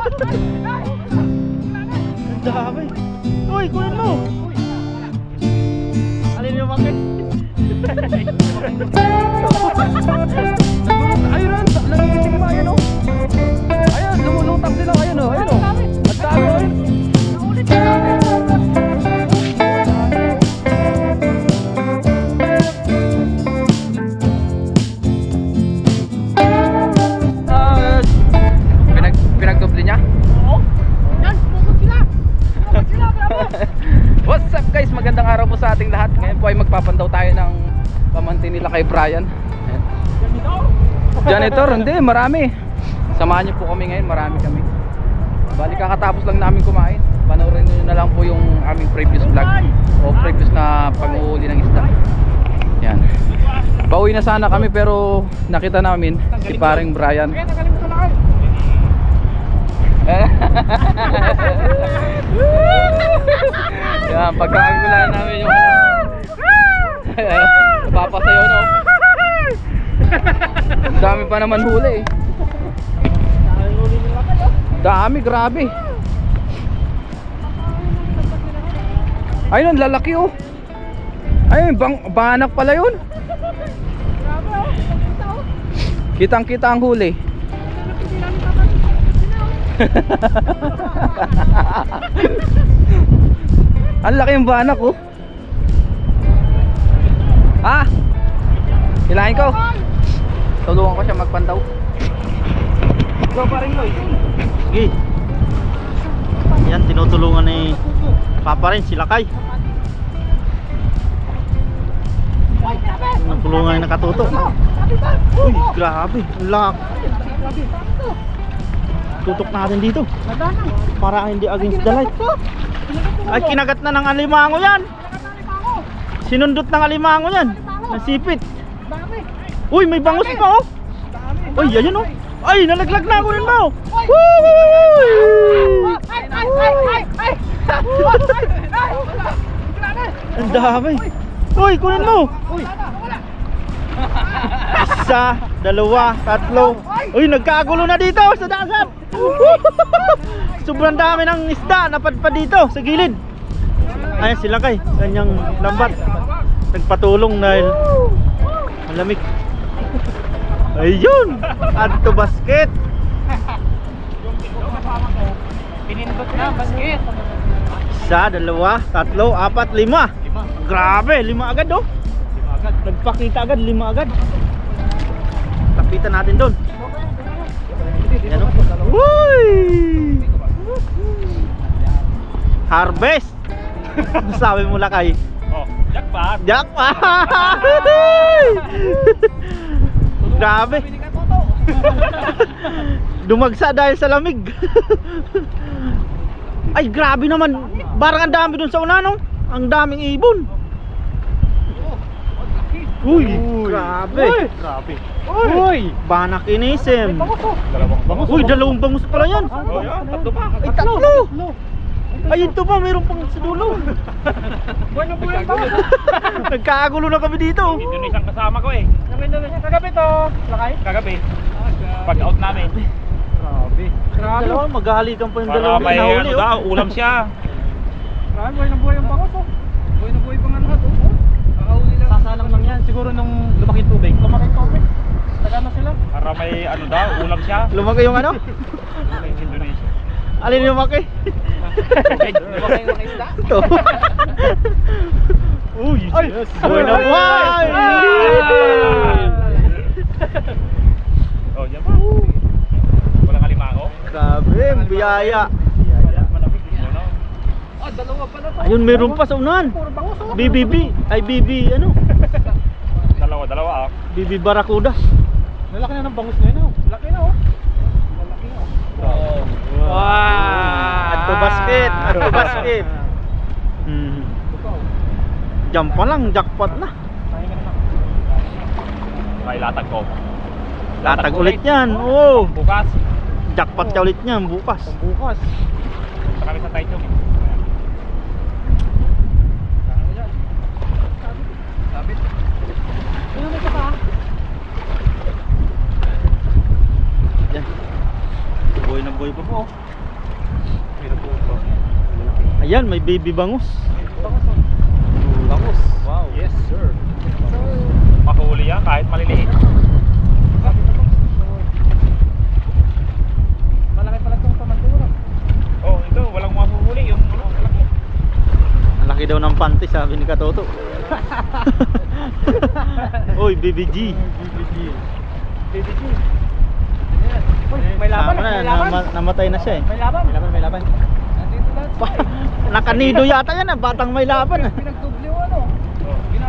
Ang dami. Uy, kunin mo. Alin yung bakit? Ayun, nangigiting pa, ayun o. Ayun, lumulutang sila, ayun o. Ayun o. Ang dami, ayun. Pinagdoble niya? Oo. Yan, pukot sila. Pukot sila, bravo. What's up guys? Magandang araw po sa ating lahat. Ngayon po ay magpapandaw tayo ng pamangkin nila kay Brian. Janitor? Hindi, marami. Samahan niyo po kami ngayon, marami kami. Bali kakatapos lang namin kumain. Panoorin niyo na lang po yung aming previous vlog o previous na pag-uuli ng isda. Yan. Pauwi na sana kami pero nakita namin si paring Brian. Yan, pagkakagulan namin yung ano. Napapasayaw no. Dami pa naman huli eh. Dami, grabe. Ayun, lalaki oh. Ayun, banak pala yun. Kitang kita ang huli. Ang laki yung banak oh. Ah, hilahin ko. Tulungan ko siya magpandaw. Go pa rin Lloyd. Sige. Yan, tinutulungan ni Papa rin, sila Kay. Nagtulungan yung nakatuto. Uy, grabe. Lak. Tutok natin dito para hindi against the light. Ay, kinagat na ng alimango yan. Sinundot ng alimango yan. Nasipit. Uy, may bangus pa oh. Uy, ayan oh. Ay, nalaglag na, kunin mo. Ang dami. Uy, kunin mo. Isa, dalawa, tatlo. Uy, nagkagulo na dito sa dagat. Sobrang dami ng isda napadpad dito sa gilid. Ayan sila Kay, kanyang lambat. Nagpatulong dahil malamig. Ayun, add to basket. Pinindot na, basket. Isa, dalawa, tatlo, apat, lima. Grabe, lima agad oh. Nagpakita agad, lima agad. Tapitan natin doon. Yan oh. Uy! Harvest. Sabi mo lang Kay. Oh, jackpot. Jackpot! Grabe. Dumagsa dahil sa lamig. Ay, grabe naman. Barang ang dami dun sa una no. Ang daming ibon. Uy, grabe. Grabe. Uy, banak inisem. Dalawang bangus. Uy, dalawang bangus pala yan. Oh, yan. Tatlo pa. Ay, tatlo. Ay, ito pa, mayroon pang sa dulo. Buhay pa. Nagkakagulo na kami dito. Indonesian kasama ko eh. Kagabi to. Lakay. Kagabi. Pag out namin. Grabe. Dalawa, maghahalikan pa yung Para dalawang may pinahuli. ano daw, ulam siya. Grabe, buhay na buhay ang bangos oh. Buhay na buhay pa nga lahat oh. Kakahuli lang. Sasalang lang yan, siguro nung lumaki tubig. Lumaki tubig. Taga na sila. Para may ano daw, ulam siya. Lumaki yung ano? May Indonesia. Alin yung lumaki? Lumaki yung isda. Ito. Uy, yes. Buhay na buhay! Oh, yan pa. Walang alimango. Grabe, ang biyaya. Malamig. Ano? Ah, dalawa pala to. Ayun, meron pa sa unahan. Puro bangos oh. BBB. Ay, BB ano? Dalawa ah. BB Barracuda. Lalaki na ng bangus ngayon oh. Laki na oh. Malaki na oh. Wow! Add to basket. Add to basket. Jump pa lang, jackpot na. May latag ko. Latag ulit yan. Oo. Bukas. Jackpot ka ulit yan bukas. Bukas. Sa kami sa Taichung. Sabit. Ano mo pa? Yan. Buhay na buhay pa po. Ayan, may baby bangus. Bangus. Wow. Yes, sir. Makahuli yan kahit maliliit. Malaki pala itong pamantura. Oh, ito, walang mahuhuli. Yung ano, malaki. Ang laki daw ng panty, sabi ni Katoto. Oy, BBG. Baby G. Uy, may laban, Sama may na, laban. namatay na siya eh. May laban. May laban. Nandito lahat. Nakanido yata yan ah, batang may laban ah. Pinagdubli o ano?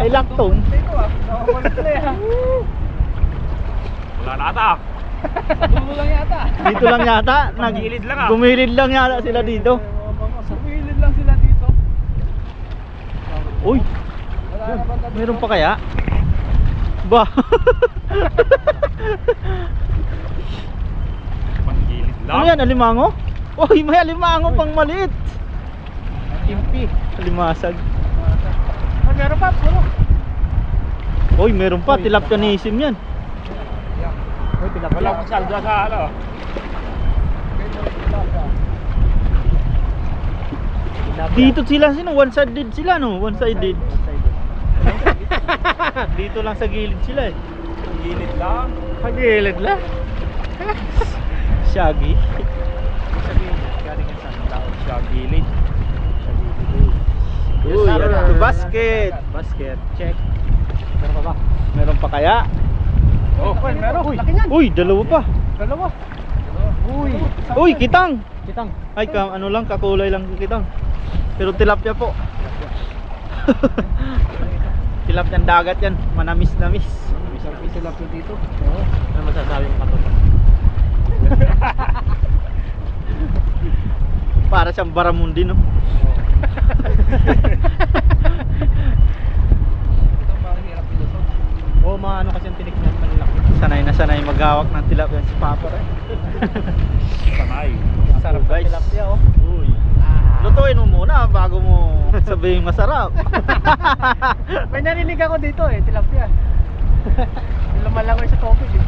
Ay, laktong. Dito ah. Nakakulit na yan. Wala na ata. Dulo lang yata. Dito lang yata. Gumilid lang ah. Gumilid lang yata sila dito. Sumilid lang sila dito. Uy, Wala na bang dito? meron pa kaya? Ba? Panggilid lang. Ano yan, alimango? Uy, may alimango pang maliit. Timpi. Alimasag. Ah, meron pa. Puro. Uy, meron pa, tilapia nisim yan. Uy, tilapia. Wala akong salda sa ano. Dito sila, sino? One-sided sila no? One-sided. Dito lang sa gilid sila eh. Panggilid lang. Pagilid lang. Shaggy. Galing yan sa tao. Siya gilid. Uy, yan to basket. Basket. Check. Meron pa ba? Meron pa kaya? Oh, meron. Laki niyan. Uy, dalawa pa. Dalawa. Uy. Uy, kitang. Kitang. Ay, ano lang, kakulay lang kitang. Pero tilapia po. Tilapia ng dagat yan. Manamis-namis. Sarpi sila po dito. Ano masasabi mo Katoto? Para siyang baramundi no? Ito parang hirap ilusot. Oo, ano kasi yung tinikman malaki. Sanay na sanay maghawak ng tilapia si Papa rin. Sanay. Sarap ng guys. tilapia, oh. Uy. Lutuin mo muna bago mo sabihin masarap. May narinig ako dito eh, tilapia. Lumalangoy sa tubig eh.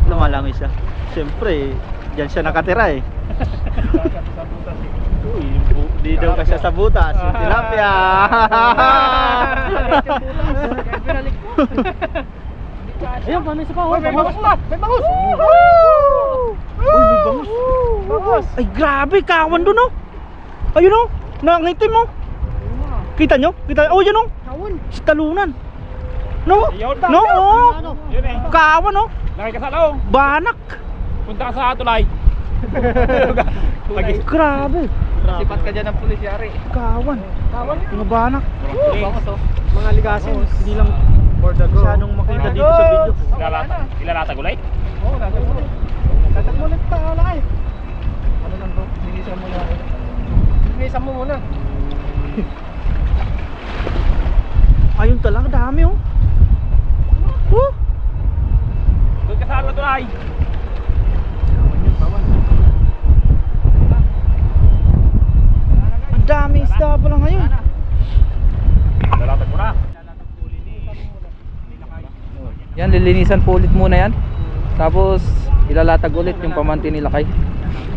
Lumalangoy siya. Siyempre, diyan siya nakatira eh. Sa butas eh. Uy, di daw kasi sa butas. Yung tilapia. Kaya binalik ko. Ayun, paano isa pa? Uy, May bangus pa! May bangus! Uy, may bangus. Bangus! Ay, grabe, kawan doon oh. Ayun oh, nangitim oh. Kita nyo? Kita, oh yun oh. Kawon! Si talunan. No? Ayun. No? Oh. Yun eh. Kawan oh. Nakikasalaw. Banak. Punta ka sa tulay. Grabe. Sipat ka dyan ng pulis yari. Kawan. Kawon? Mga banak. Bangus oh. Mga ligasin. Hindi lang Masyadong makita dito sa video. Ilalata gulay? Oo, natagmulit. Natagmulit pa, alakay. Ano lang to? Linisan mo na. Linisan mo muna. Ayun talaga, dami oh. Doon ka sa tulay. Ang dami isda pala ngayon. Lalatag mo na. Yan, lilinisan po ulit muna yan. Tapos ilalatag ulit yung pamanti ni Lakay.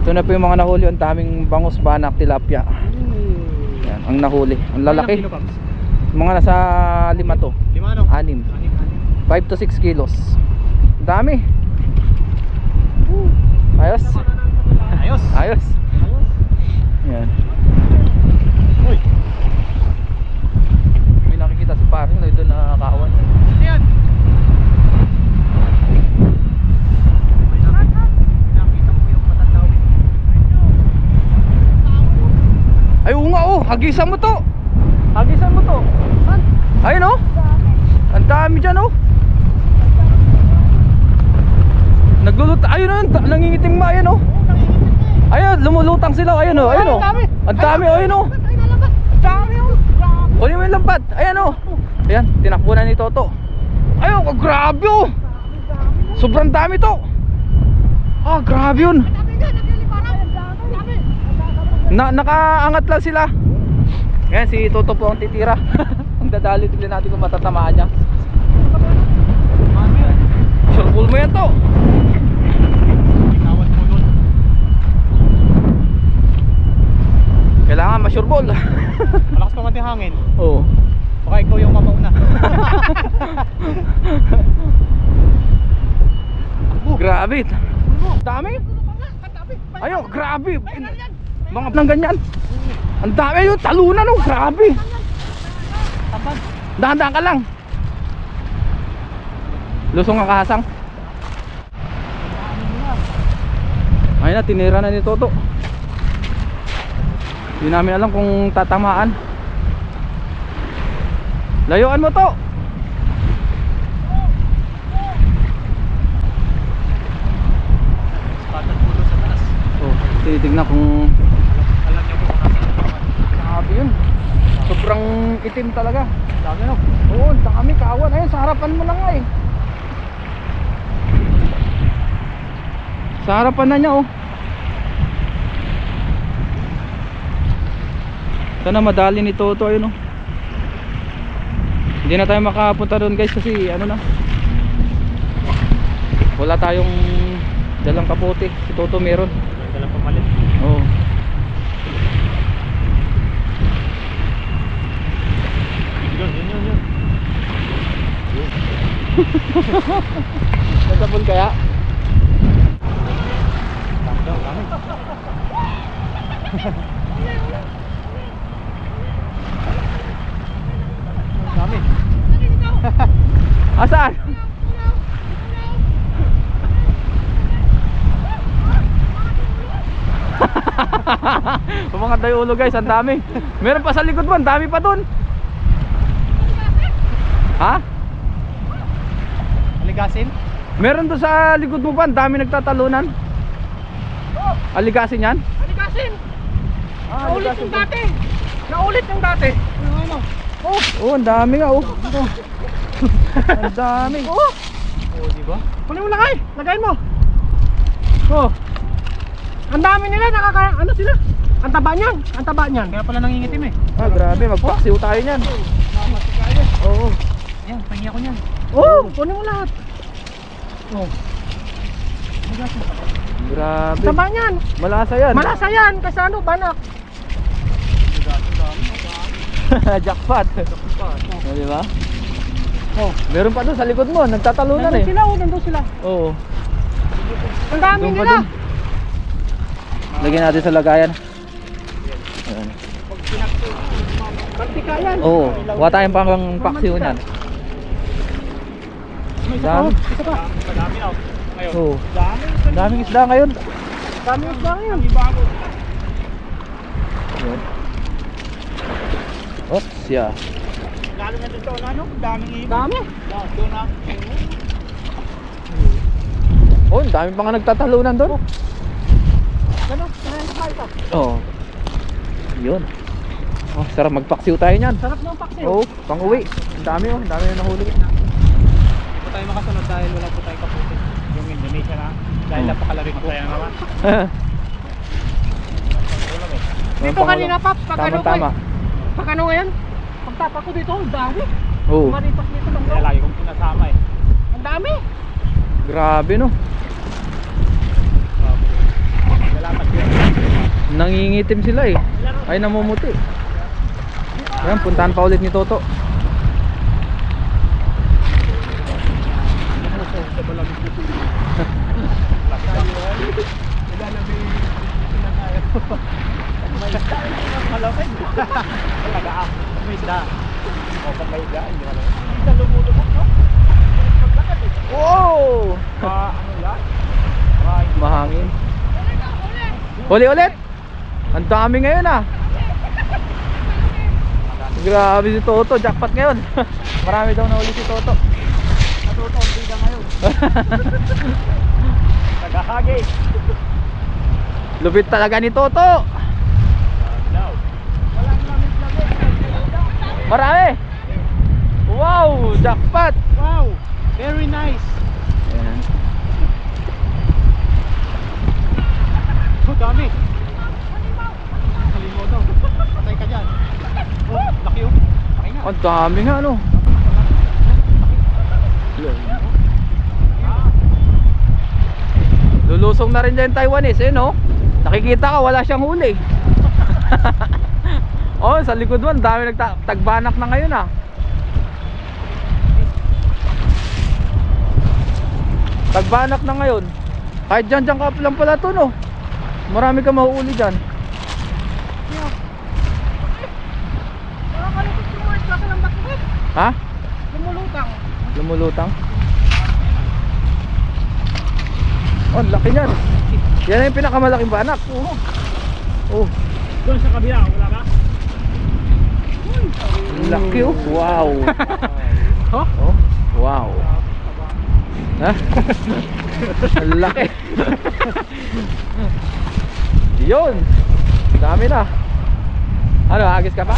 Ito na po yung mga nahuli. Ang daming bangus, banak, tilapia. Yan, ang nahuli. Ang lalaki. Mga nasa 5 to. 6. 5 to 6 kilos. Ang dami. Ayos. Ayos. Ayos. Yan. Uy. May nakikita si Paring na doon nakakawan. Yan. Ay, oo nga oh. Hagisan mo to. Hagisan mo to. Saan? Ayun oh. Ang dami dyan oh. Nagluluto. Ayun oh. Nangingitim ma. Ayun oh. Ayun. Lumulutang sila. Ayun oh. Ayun oh. Ang dami oh. Ayun oh. Ang dami oh. Uli mo yung lambat. Ayan oh. Ayan. Tinakbo na ni Toto. Ayun. Oh, grabe oh. Sobrang dami to. Ah, grabe yun. Nakaangat lang sila. Ayan, si Toto po ang titira. Ang dadali, tignan natin kung matatamaan niya. Sure, pull mo yan to. basketball. Malakas pa man yung hangin. Oo. Baka ikaw yung mapauna. Grabe. Dami. Ayun, grabe. Mga nang ganyan. Ang dami yun, talunan oh, grabe. Dahan-dahan ka lang. Lusong ang kahasang. Ayun na, tinira na ni Toto. Hindi namin alam kung tatamaan. Layuan mo to. Patag pulo sa taas. Oh, tinitignan kung Alam niyo po kung nasa naman. grabe yun. Sobrang itim talaga. Dami no? Oo, ang dami kawan. Ayun, sa harapan mo lang nga eh. Sa harapan na niya oh. Sana madali ni Toto ayun oh. Hindi na tayo makapunta doon guys kasi ano na. Wala tayong dalang kapote. Si Toto meron. Dalang pamalit. Oo. Yun. Nasabon kaya? Dami. Dami. Asan? Umangat tayo ulo guys, ang dami. Meron pa sa likod mo, ang dami pa dun. Ha? Aligasin? Meron doon sa likod mo pa, ang dami nagtatalunan. Aligasin yan? Aligasin! Ah, Naulit yung dati! Naulit yung dati! Ano? Oh, ang dami nga oh. Ang dami. Oo! Oo, di ba? Kunin mo lagay! Lagay mo! Oh! Ang dami nila, ano sila? Ang taba niyan! Ang taba niyan! Kaya pala nangingitim eh. Ah, grabe, magpaksiw tayo niyan. Oo. Ayan, pahingi ako niyan. Oh! Kunin mo lahat! Oh! Grabe. Ang taba niyan! Malasa yan. Malasa yan! Kasi ano, banak! Jackpot. Oh, di ba? Oh, meron pa doon sa likod mo, nagtatalunan Nandun eh. sila, oh! Nandun sila! Oo. Ang dami Doon pa nila! doon. Lagyan natin sa lagayan. Ayan. Praktika yan! Oo, wala tayong pang paksiw niyan. Dami. Isa pa! Dami na. Ngayon. Oo. Ang daming isda ngayon. Dami yung isda ngayon! Ayan. Oops, yeah. Lalo na dito, ano? Daming ibon. Dami! Doon na. Oh, ang dami pa nga nagtatalunan doon. Ano? Sarap pa ito! Oo. Yun. Oh, sarap magpaksiw tayo niyan. Sarap ng paksiw! Oo, pang uwi. Ang dami oh, ang dami na nahuli. Hindi po tayo makasunod dahil wala po tayo kaputi. Yung Indonesia na. Dahil napakalaring po. Kaya naman. Dito kanina, Paps, pag ano ko Tama. Pag ano ngayon? Pagtapa ko dito, ang dami! Oo. Maripas dito lang Kaya lagi kong sinasama eh. Ang dami! Grabe no. Salamat yun. Nangingitim sila eh. Ay namumuti. Yan, puntahan pa ulit ni Toto. Malapit. Talaga ah. May isda. O pag may isda, hindi ka lang. Hindi ka lumulubog, no? Maglakad eh. Wow! Ano yan? Mahangin. Uli ulit. Ang dami ngayon ah. Grabe si Toto, jackpot ngayon. Marami daw na uli si Toto. Natuto ang bida ngayon. Nagahagi. Lupit talaga ni Toto. Marami. Wow, jackpot. Wow! Very nice. Ayan. Oh, dami. Halimaw daw. Patay ka dyan. Oh, laki yung. Laki nga. Ang dami nga ano. Lulusong na rin dyan yung Taiwanese eh no. Nakikita ka wala siyang huli. Oh, sa likod man, dami nagtagbanak na ngayon ah. Tagbanak na ngayon. Kahit dyan ka lang pala to, no? Marami ka mahuuli dyan. Nakakalutang si Mark, kasi ng bakit. Ha? Lumulutang. Lumulutang. Oh, laki niyan. Yan yung pinakamalaking banak. Oo. Oh, Doon sa kabila, wala ba? laki oh. Wow. Huh? Oh, wow. Ha? Ang laki. Yun. Dami na. Ano, agis ka pa?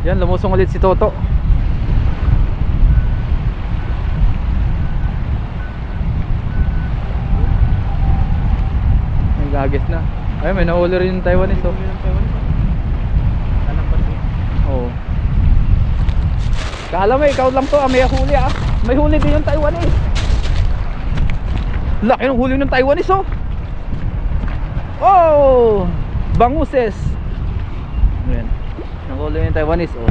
Yan, lumusong ulit si Toto. Ang gagis na. Ay, may nahuli rin yung Taiwanese oh. Oo. Kala mo ikaw lang to, may huli ah. May huli din yung Taiwanese. Laki ng huli ng Taiwanese oh. Oh! Banguses. Ayan. Nahuli yung Taiwanese oh.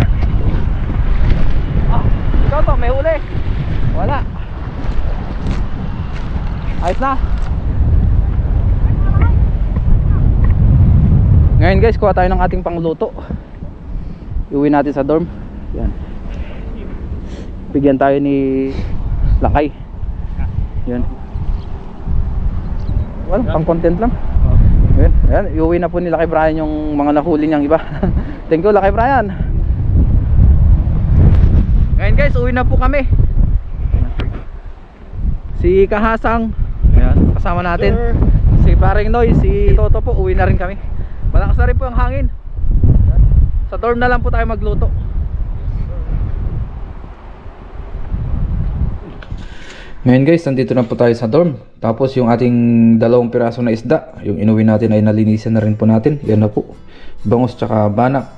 Ah, ikaw to, may huli. Wala. Ayos na. Ngayon guys, kuha tayo ng ating pangluto. Iuwi natin sa dorm. Yan. Bigyan tayo ni Lakay. Yan. Well, pang content lang. Yan. Yan. Iuwi na po ni Lakay Brian yung mga nahuli niyang iba. Thank you Lakay Brian. Ngayon guys, uwi na po kami. Si Kahasang, ayan, kasama natin. Si Paring Noy, si Toto po, uwi na rin kami. Malakas na rin po ang hangin. Sa dorm na lang po tayo magluto. Ngayon guys, nandito na po tayo sa dorm. Tapos yung ating 2 piraso na isda, yung inuwi natin ay nalinisan na rin po natin. Yan na po, bangus tsaka banak.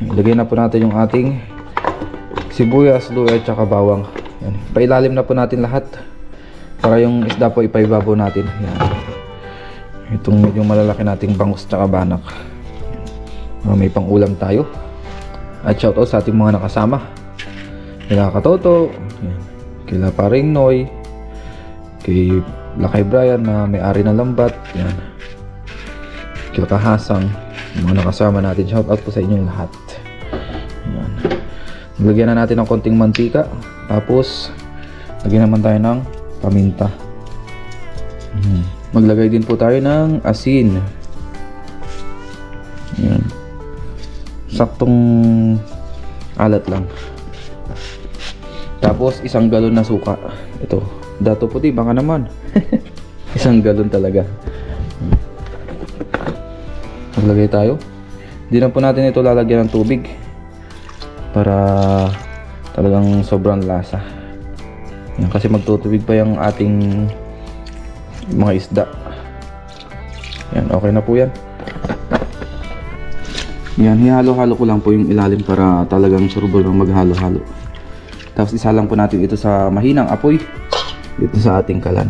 Ilagay na po natin yung ating sibuyas, luya tsaka bawang. Yan. Pailalim na po natin lahat para yung isda po ipaibabaw natin. Yan. Itong medyo malalaki nating bangus tsaka banak. May pang ulam tayo. At shoutout sa ating mga nakasama. Kila Katoto, kila Paring Noy, kay Lakay Brian na may-ari ng lambat. Yan. Kila Kahasang, mga nakasama natin. Shoutout po sa inyong lahat. Yan. Lagyan na natin ng konting mantika. Tapos lagyan naman tayo ng paminta. Maglagay din po tayo ng asin. Yan. Saktong alat lang. Tapos 1 galon na suka. Ito, dato puti baka naman. 1 galon talaga. Maglagay tayo. Hindi na po natin ito lalagyan ng tubig para talagang sobrang lasa. Yan, kasi magtutubig pa yung ating mga isda. Yan, okay na po yan. Yan, hihalo-halo ko lang po yung ilalim para talagang surbol ng maghalo-halo. Tapos isa lang po natin ito sa mahinang apoy dito sa ating kalan.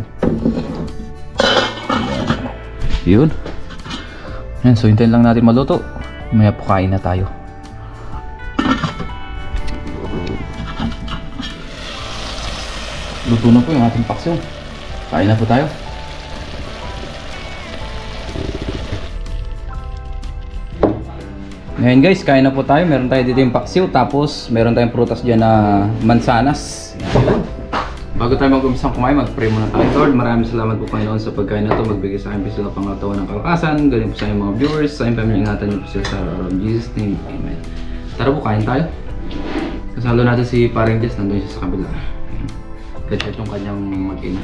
Yun. Yan, so hintayin lang natin maluto. Maya po kain na tayo. Luto na po yung ating paksiw. Kain na po tayo. Ngayon guys, kain na po tayo. Meron tayo dito yung paksiw. Tapos meron tayong prutas dyan na mansanas. Bago tayo mag-umpisang kumain, mag-pray muna tayo. Lord, maraming salamat po Panginoon sa pagkain na ito. Magbigay sa akin po sila pangatawan ng kalakasan. Ganyan po sa inyong mga viewers. Sa inyong pamilya, ingatan niyo po sila sa araw. In Jesus' name, Amen. Tara po, kain tayo. Kasalo natin si Paring Jess. Nandun siya sa kabila. Gadget yung kanyang mag-ina.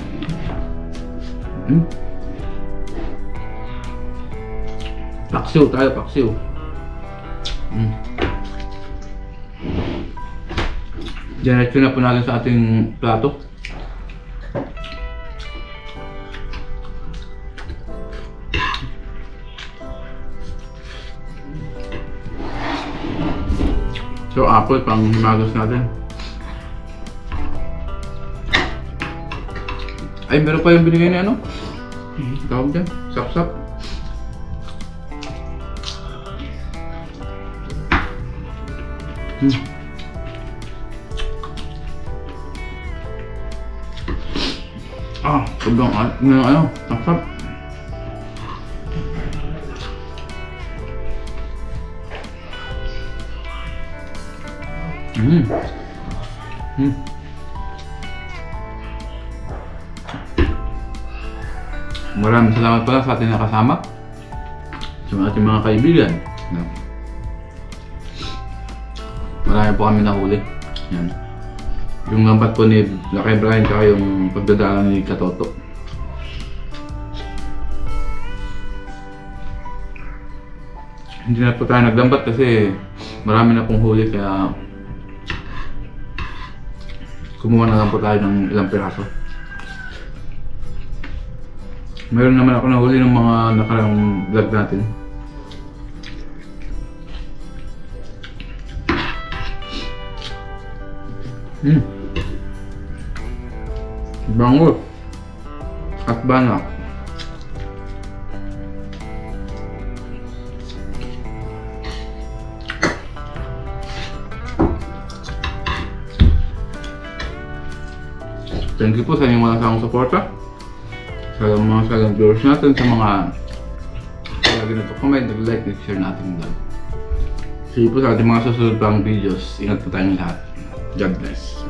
Paksiw tayo, paksiw. Diretso na po natin sa ating plato. So apple pang himagas natin. Ay, meron pa yung binigay na ano? Tawag dyan, sap-sap. Sobrang ano, sap-sap. Maraming salamat pala sa ating nakasama, sa ating mga kaibigan. Marami po kami nahuli. Yan. Yung lambat po ni Lucky Brian kaya yung pagdadaan ni Katoto. Hindi na po tayo naglambat kasi marami na pong huli, kaya kumuha na lang po tayo ng ilang piraso. Meron naman ako nahuli ng mga nakarang vlog natin. Bango at banak. Thank you po sa inyong mga sakong suporta, sa mga sagang viewers natin, sa mga lagi nagko-comment, nag-like, nag-share natin vlog. See you po sa ating mga susunod pang videos. Ingat po tayong lahat. God bless.